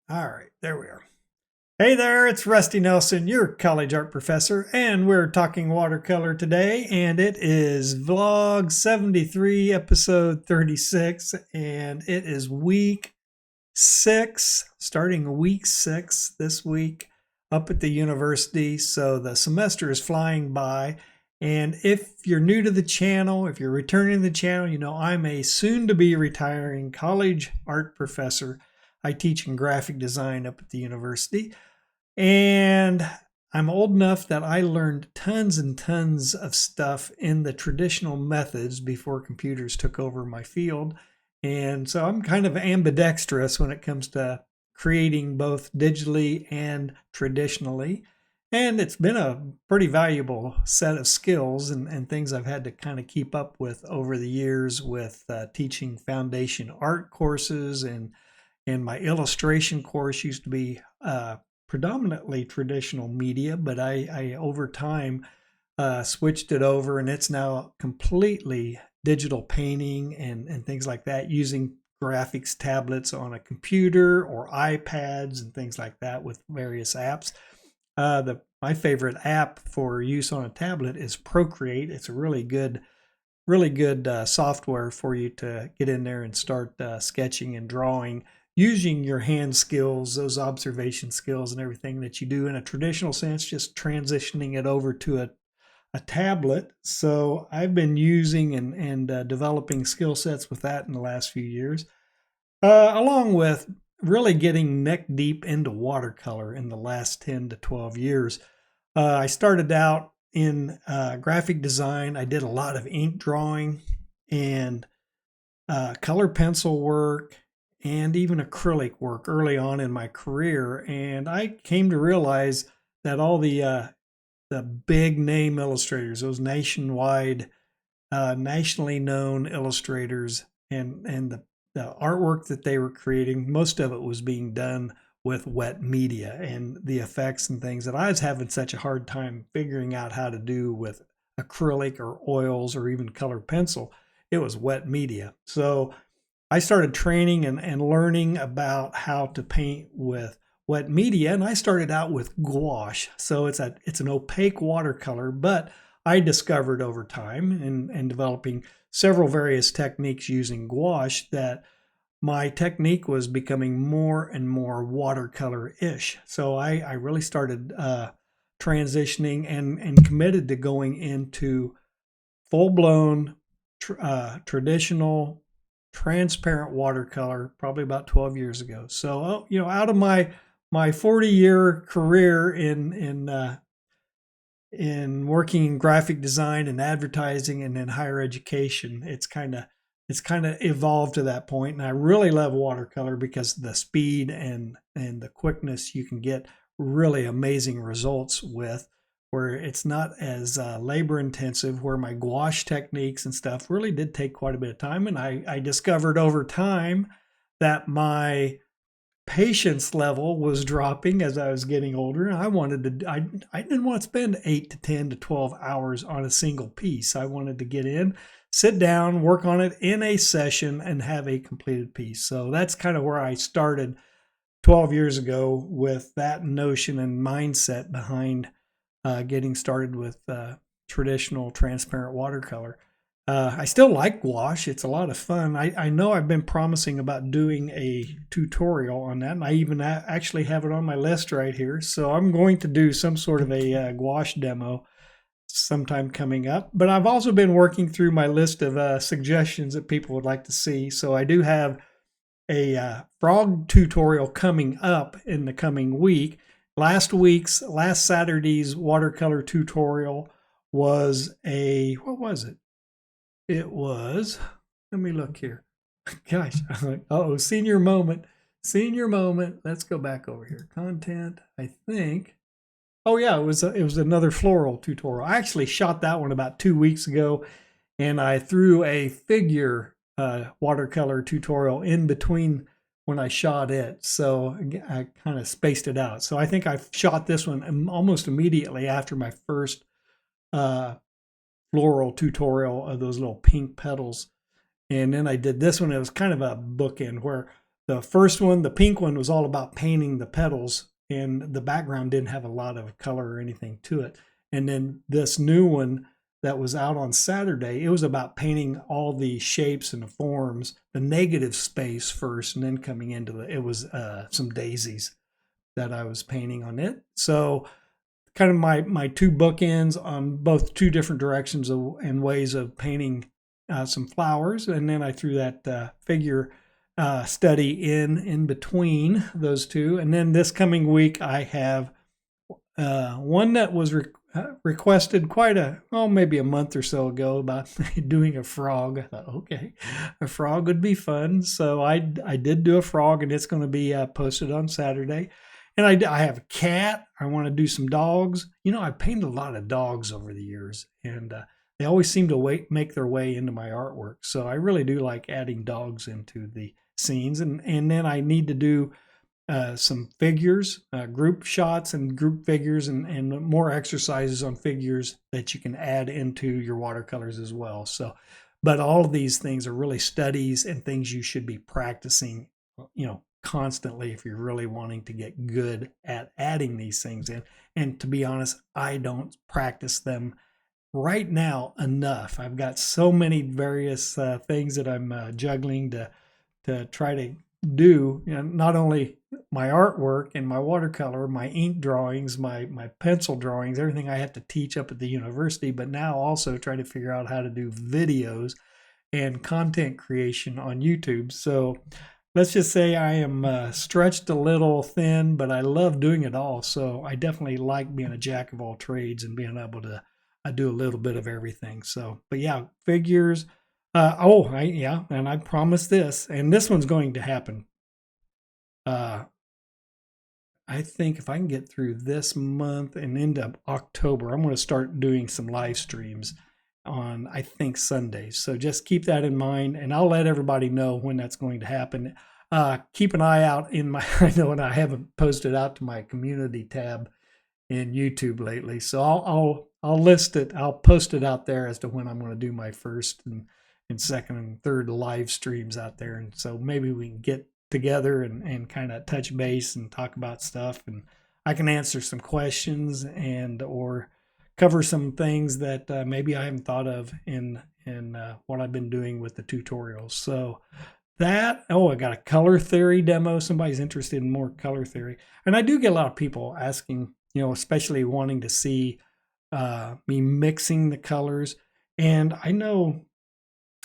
All right, there we are. Hey there, it's Rusty Nelson, your college art professor, and we're talking watercolor today, and it is vlog 73, episode 36, and it is week 6, starting week 6 this week up at the university. So the semester is flying by. And if you're new to the channel, if you're returning to the channel, you know I'm a soon to be retiring college art professor. I teach in graphic design up at the university. And I'm old enough that I learned tons and tons of stuff in the traditional methods before computers took over my field. And so I'm kind of ambidextrous when it comes to creating both digitally and traditionally. And it's been a pretty valuable set of skills and things I've had to kind of keep up with over the years with teaching foundation art courses, and my illustration course used to be predominantly traditional media, but I over time switched it over, and it's now completely digital painting and things like that, using graphics tablets on a computer or iPads and things like that with various apps. My favorite app for use on a tablet is Procreate. It's a really good software for you to get in there and start sketching and drawing using your hand skills, those observation skills and everything that you do in a traditional sense, just transitioning it over to a tablet. So I've been using and developing skill sets with that in the last few years, along with really getting neck deep into watercolor in the last 10 to 12 years. I started out in graphic design. I did a lot of ink drawing and color pencil work and even acrylic work early on in my career. And I came to realize that all the big name illustrators, those nationwide, nationally known illustrators, and the artwork that they were creating, most of it was being done with wet media, and the effects and things that I was having such a hard time figuring out how to do with acrylic or oils or even color pencil. It was wet media. So I started training and learning about how to paint with wet media, and I started out with gouache. So it's an opaque watercolor, but I discovered over time and developing several various techniques using gouache that my technique was becoming more and more watercolor-ish. So I really started transitioning and committed to going into full-blown traditional transparent watercolor probably about 12 years ago. So, out of my 40-year career in working in graphic design and advertising and in higher education, it's kind of evolved to that point. And I really love watercolor because the speed and the quickness you can get really amazing results with, where it's not as labor intensive, where my gouache techniques and stuff really did take quite a bit of time. And I discovered over time that my patience level was dropping as I was getting older. And I didn't want to spend 8 to 10 to 12 hours on a single piece. I wanted to get in, sit down, work on it in a session, and have a completed piece. So that's kind of where I started 12 years ago with that notion and mindset behind getting started with traditional transparent watercolor. I still like gouache. It's a lot of fun. I know I've been promising about doing a tutorial on that, and I even actually have it on my list right here. So I'm going to do some sort of a gouache demo sometime coming up. But I've also been working through my list of suggestions that people would like to see. So I do have a frog tutorial coming up in the coming week. Last Saturday's watercolor tutorial was what was it? It was, let me look here. Gosh, I'm like, oh, senior moment. Let's go back over here. Content, I think. Oh yeah, it was another floral tutorial. I actually shot that one about 2 weeks ago, and I threw a figure watercolor tutorial in between when I shot it. So I kind of spaced it out. So I think I shot this one almost immediately after my first floral tutorial of those little pink petals. And then I did this one. It was kind of a bookend where the first one, the pink one, was all about painting the petals, and the background didn't have a lot of color or anything to it. And then this new one that was out on Saturday, it was about painting all the shapes and the forms, the negative space first, and then coming into it was some daisies that I was painting on it. So kind of my two bookends on both two different directions and ways of painting some flowers. And then I threw that figure study in between those two. And then this coming week, I have one that was requested maybe a month or so ago, about doing a frog. I thought, okay, a frog would be fun. So I did do a frog, and it's going to be posted on Saturday. And I have a cat. I want to do some dogs. I've painted a lot of dogs over the years, and they always seem to make their way into my artwork. So I really do like adding dogs into the scenes. And then I need to do some figures, group shots and group figures, and more exercises on figures that you can add into your watercolors as well. So, but all of these things are really studies and things you should be practicing, constantly if you're really wanting to get good at adding these things in. And to be honest, I don't practice them right now enough. I've got so many various things that I'm juggling to try to do, not only my artwork and my watercolor, my ink drawings, my pencil drawings, everything I have to teach up at the university, but now also try to figure out how to do videos and content creation on YouTube. So let's just say I am stretched a little thin, but I love doing it all. So I definitely like being a jack of all trades and being able to do a little bit of everything. So, but yeah, figures. And I promise this, and this one's going to happen. I think if I can get through this month and into October, I'm going to start doing some live streams on, I think, Sundays. So just keep that in mind, and I'll let everybody know when that's going to happen. Keep an eye out I know, and I haven't posted out to my community tab in YouTube lately. So I'll list it. I'll post it out there as to when I'm going to do my first and second and third live streams out there. And so maybe we can get together and kind of touch base and talk about stuff, and I can answer some questions and or cover some things that maybe I haven't thought of in what I've been doing with the tutorials. So I got a color theory demo. Somebody's interested in more color theory, and I do get a lot of people asking, especially wanting to see me mixing the colors. And I know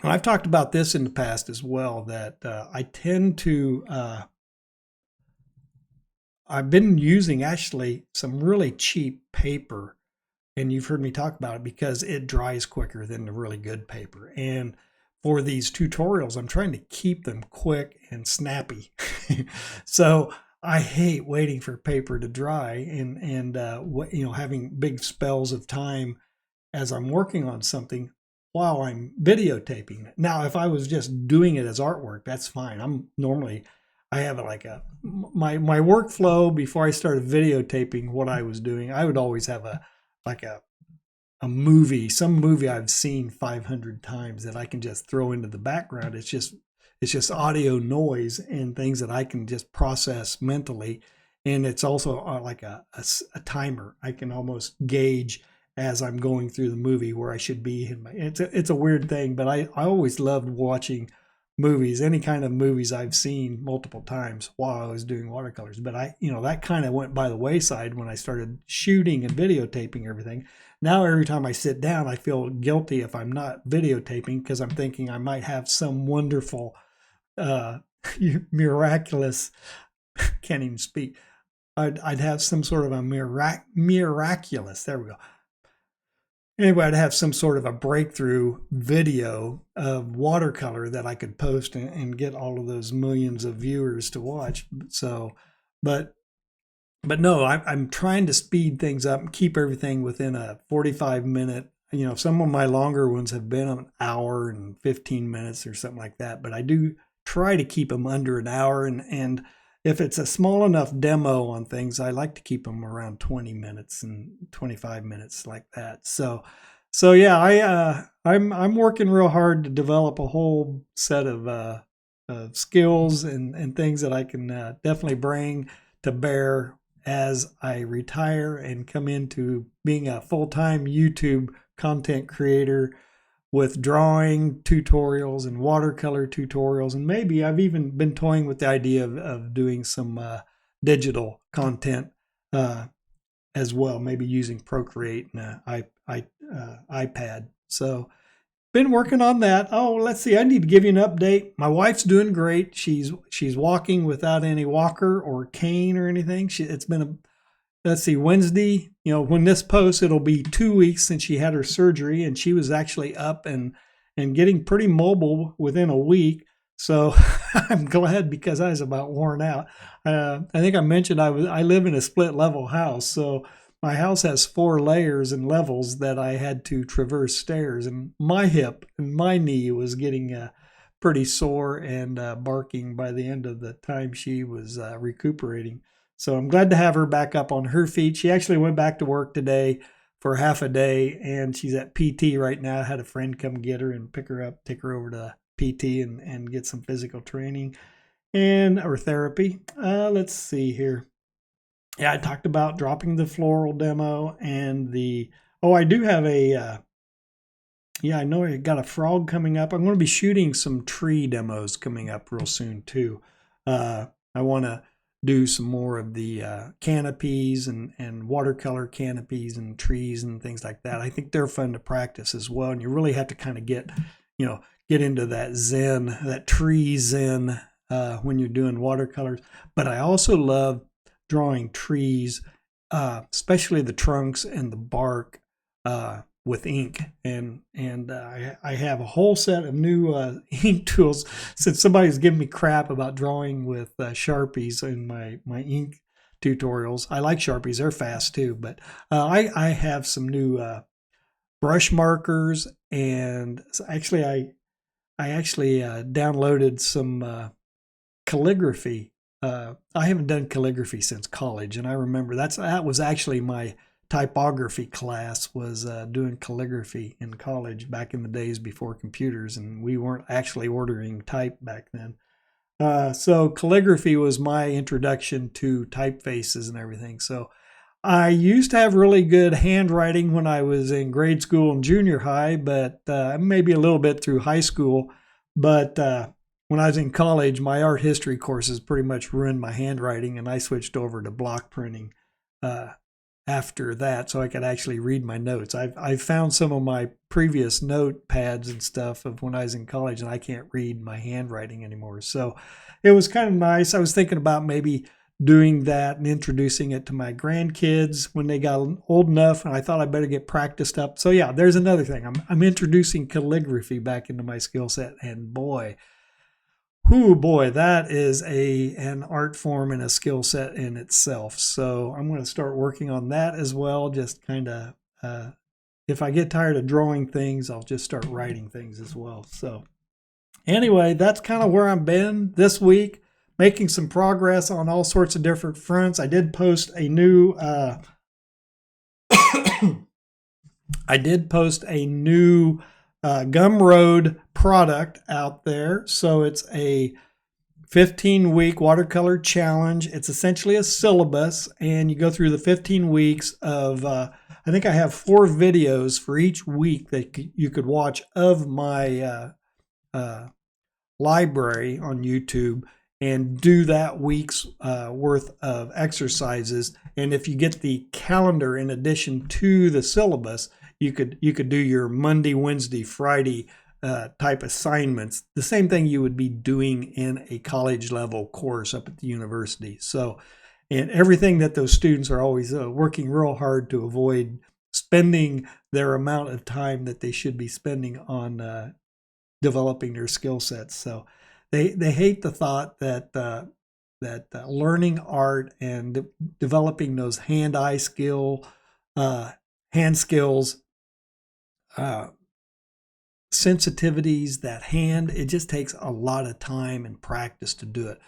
I've talked about this in the past as well, that I tend to, I've been using actually some really cheap paper, and you've heard me talk about it because it dries quicker than the really good paper. And for these tutorials, I'm trying to keep them quick and snappy. So I hate waiting for paper to dry and having big spells of time as I'm working on something while I'm videotaping it. Now, if I was just doing it as artwork, that's fine. I have my workflow before I started videotaping what I was doing. I would always have a movie, some movie I've seen 500 times that I can just throw into the background. It's just audio noise and things that I can just process mentally. And it's also like a timer. I can almost gauge as I'm going through the movie where I should be. It's a weird thing, but I always loved watching movies, any kind of movies I've seen multiple times while I was doing watercolors. But that kind of went by the wayside when I started shooting and videotaping everything. Now, every time I sit down, I feel guilty if I'm not videotaping, because I'm thinking I might have some wonderful, miraculous, can't even speak. I'd have some sort of a miraculous, there we go. Anyway, I'd have some sort of a breakthrough video of watercolor that I could post and get all of those millions of viewers to watch. So, but no, I'm trying to speed things up and keep everything within a 45-minute. Some of my longer ones have been an hour and 15 minutes or something like that, but I do try to keep them under an hour. And if it's a small enough demo on things, I like to keep them around 20 minutes and 25 minutes like that. So yeah, I'm working real hard to develop a whole set of skills and things that I can definitely bring to bear as I retire and come into being a full-time YouTube content creator with drawing tutorials and watercolor tutorials. And maybe I've even been toying with the idea of doing some digital content as well, maybe using Procreate and iPad. So been working on that. Oh, let's see. I need to give you an update. My wife's doing great. She's walking without any walker or cane or anything. It's been let's see, Wednesday, when this posts, it'll be 2 weeks since she had her surgery, and she was actually up and getting pretty mobile within a week. So I'm glad, because I was about worn out. I think I mentioned I live in a split level house. So my house has 4 layers and levels that I had to traverse stairs, and my hip and my knee was getting pretty sore and barking by the end of the time she was recuperating. So I'm glad to have her back up on her feet. She actually went back to work today for half a day, and she's at PT right now. I had a friend come get her and pick her up, take her over to PT and get some physical training or therapy. Let's see here. Yeah, I talked about dropping the floral demo and I do have I know I got a frog coming up. I'm going to be shooting some tree demos coming up real soon too. I want to do some more of the canopies and watercolor canopies and trees and things like that. I think they're fun to practice as well. And you really have to kind of get into that zen, that tree zen when you're doing watercolors. But I also love drawing trees, especially the trunks and the bark with ink. And I have a whole set of new ink tools, since somebody's giving me crap about drawing with Sharpies in my ink tutorials. I like Sharpies, they're fast too, but I have some new brush markers, and actually I downloaded some calligraphy. I haven't done calligraphy since college, and I remember that was actually my typography class, was doing calligraphy in college back in the days before computers, and we weren't actually ordering type back then. So calligraphy was my introduction to typefaces and everything. So I used to have really good handwriting when I was in grade school and junior high, but maybe a little bit through high school. But when I was in college, my art history courses pretty much ruined my handwriting, and I switched over to block printing after that, so I could actually read my notes. I've found some of my previous notepads and stuff of when I was in college, and I can't read my handwriting anymore. So it was kind of nice. I was thinking about maybe doing that and introducing it to my grandkids when they got old enough, and I thought I better get practiced up. So yeah, there's another thing. I'm introducing calligraphy back into my skill set, and boy, that is an art form and a skill set in itself. So I'm going to start working on that as well. Just kind of, if I get tired of drawing things, I'll just start writing things as well. So anyway, that's kind of where I've been this week, making some progress on all sorts of different fronts. I did post a new Gumroad product out there. So it's a 15-week watercolor challenge. It's essentially a syllabus, and you go through the 15 weeks of, I think I have 4 videos for each week that you could watch of my library on YouTube, and do that week's worth of exercises. And if you get the calendar in addition to the syllabus, you could do your Monday, Wednesday, Friday type assignments, the same thing you would be doing in a college level course up at the university. So, and everything that those students are always working real hard to avoid spending their amount of time that they should be spending on developing their skill sets. So they hate the thought that learning art and developing those hand-eye hand skills, sensitivities, that hand, it just takes a lot of time and practice to do it.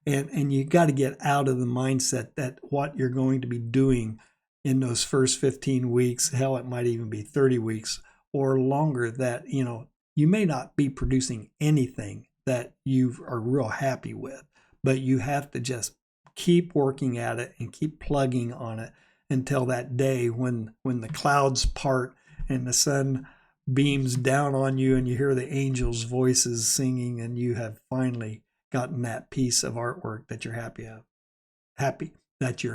And you got to get out of the mindset that what you're going to be doing in those first 15 weeks, hell, it might even be 30 weeks or longer, that, you may not be producing anything that you are real happy with. But you have to just keep working at it and keep plugging on it until that day when the clouds part and the sun beams down on you and you hear the angels' voices singing, and you have finally gotten that piece of artwork that you're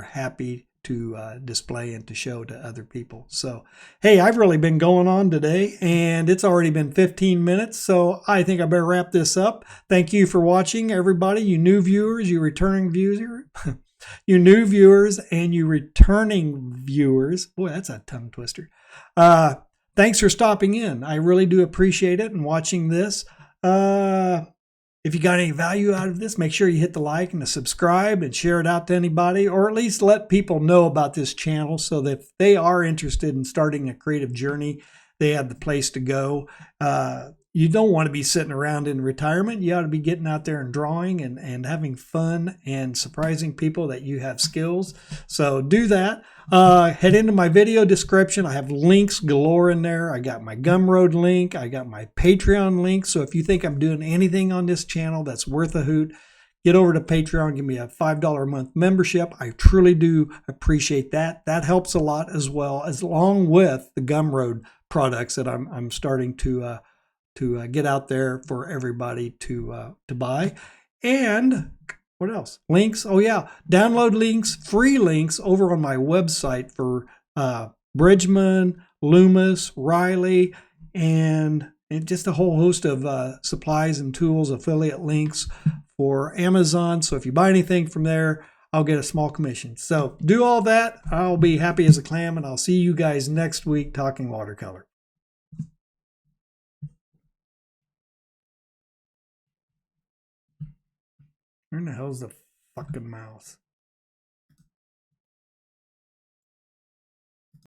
happy to display and to show to other people. So, hey, I've really been going on today, and it's already been 15 minutes, so I think I better wrap this up. Thank you for watching, everybody, you new viewers, you returning viewers, you new viewers, and you returning viewers. Boy, that's a tongue twister. Thanks for stopping in. I really do appreciate it and watching this. If you got any value out of this, make sure you hit the like and the subscribe and share it out to anybody, or at least let people know about this channel so that if they are interested in starting a creative journey, they have the place to go. You don't want to be sitting around in retirement. You ought to be getting out there and drawing and having fun and surprising people that you have skills. So do that. Head into my video description. I have links galore in there. I got my Gumroad link. I got my Patreon link. So if you think I'm doing anything on this channel that's worth a hoot, get over to Patreon, give me a $5 a month membership. I truly do appreciate that. That helps a lot, as well as along with the Gumroad products that I'm starting to get out there for everybody to buy. And what else? Links. Oh yeah, download links, free links over on my website for Bridgman, Loomis, Riley, and just a whole host of supplies and tools, affiliate links for Amazon. So if you buy anything from there, I'll get a small commission. So do all that. I'll be happy as a clam, and I'll see you guys next week talking watercolor. Where in the hell's the fucking mouse?